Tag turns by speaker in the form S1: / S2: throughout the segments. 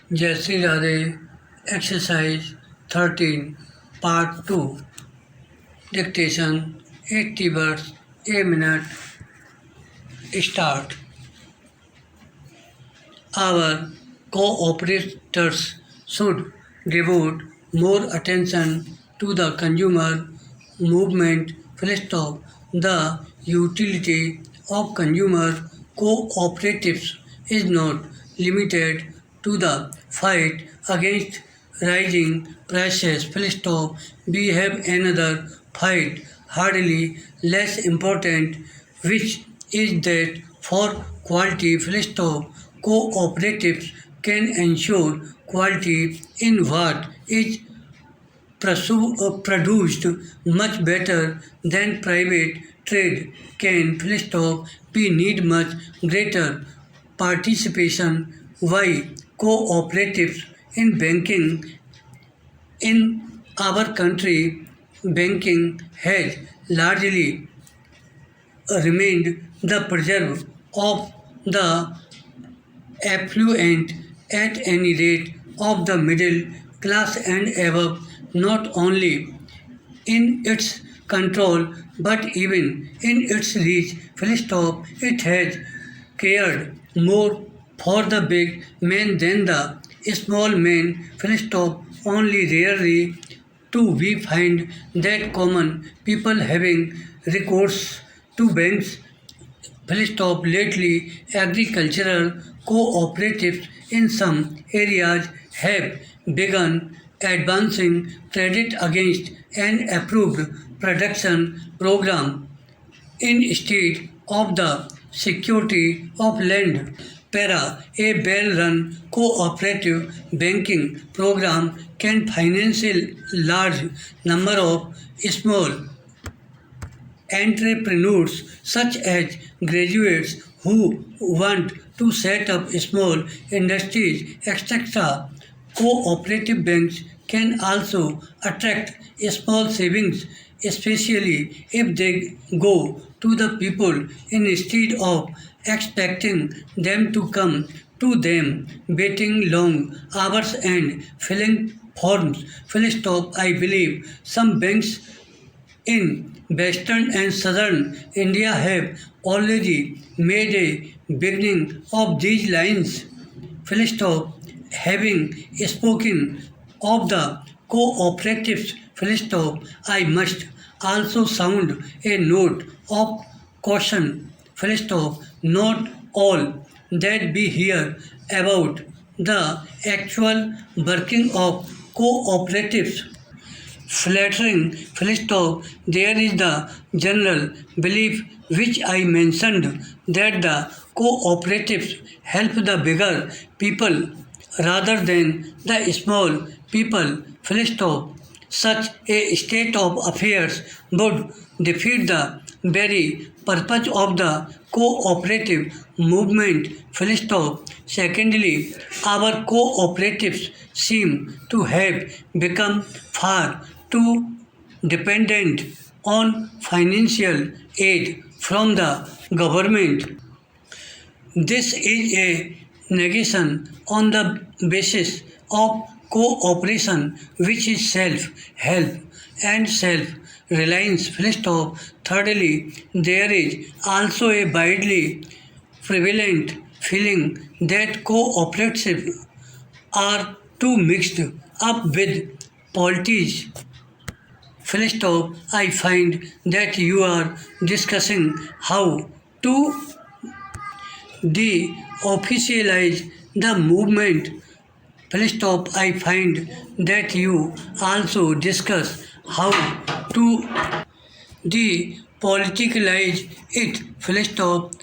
S1: Shri Radhey, Exercise 13, Part 2. Dictation 80 words, a minute. Start. Our cooperators should devote more attention to the consumer movement. Full stop. The utility of consumer cooperatives is not limited to the fight against rising prices. Full stop. We have another fight, hardly less important, which is that for quality. Full stop. Cooperatives can ensure quality in what is produced much better than private trade can. Full stop. We need much greater participation. Why cooperatives in banking? In our country, banking has largely remained the preserve of the affluent, at any rate of the middle class and above, not only in its control but even in its reach. Full stop. It has cared more for the big man than the small man. Full stop. Only rarely do we find that common people having recourse to banks. Full stop. Lately, agricultural cooperatives in some areas have begun advancing credit against an approved production program instead of the security of land. A well-run cooperative banking program can finance a large number of small entrepreneurs such as graduates who want to set up small industries, etc. Cooperative banks can also attract small savings, especially if they go to the people instead of expecting them to come to them, waiting long hours and filling forms. Full stop. I believe some banks in western and southern India have already made a beginning of these lines. Full stop. Having spoken of the cooperatives, full stop, I must also sound a note of caution. Full stop. Not all that we hear about the actual working of cooperatives flattering. Full stop. There is the general belief which I mentioned that the cooperatives help the bigger people rather than the small people. Full stop. Such a state of affairs would defeat the very purpose of the cooperative movement. Full stop. Secondly, our cooperatives seem to have become far too dependent on financial aid from the government. This is a negation on the basis of cooperation, which is self-help and self-reliance. Full stop. Thirdly, there is also a widely prevalent feeling that cooperatives are too mixed up with politics. Full stop. I find that you are discussing how to de-officialize the movement. Full stop. I find that you also discuss how to de-politicalize it. Full stop.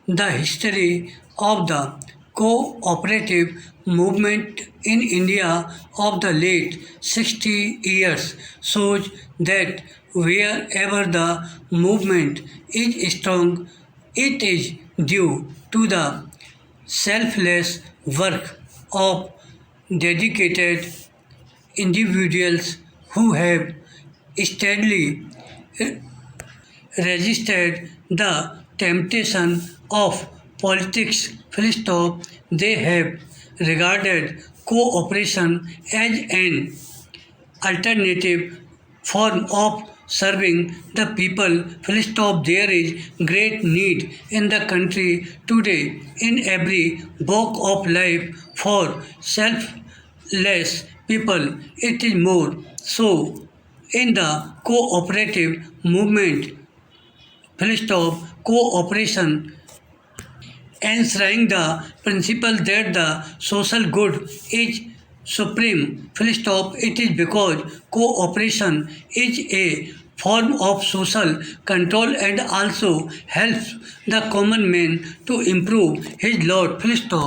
S1: The history of the cooperative movement in India of the late 60 years shows that wherever the movement is strong, it is due to the selfless work of dedicated individuals who have steadily resisted the temptation of politics. Full stop. They have regarded cooperation as an alternative form of serving the people. Full stop. There is great need in the country today in every walk of life for selfless people. It is more so in the cooperative movement. Full stop. Cooperation enshrining the principle that the social good is supreme. Full stop. It is because cooperation is a form of social control and also helps the common man to improve his lot. Full stop.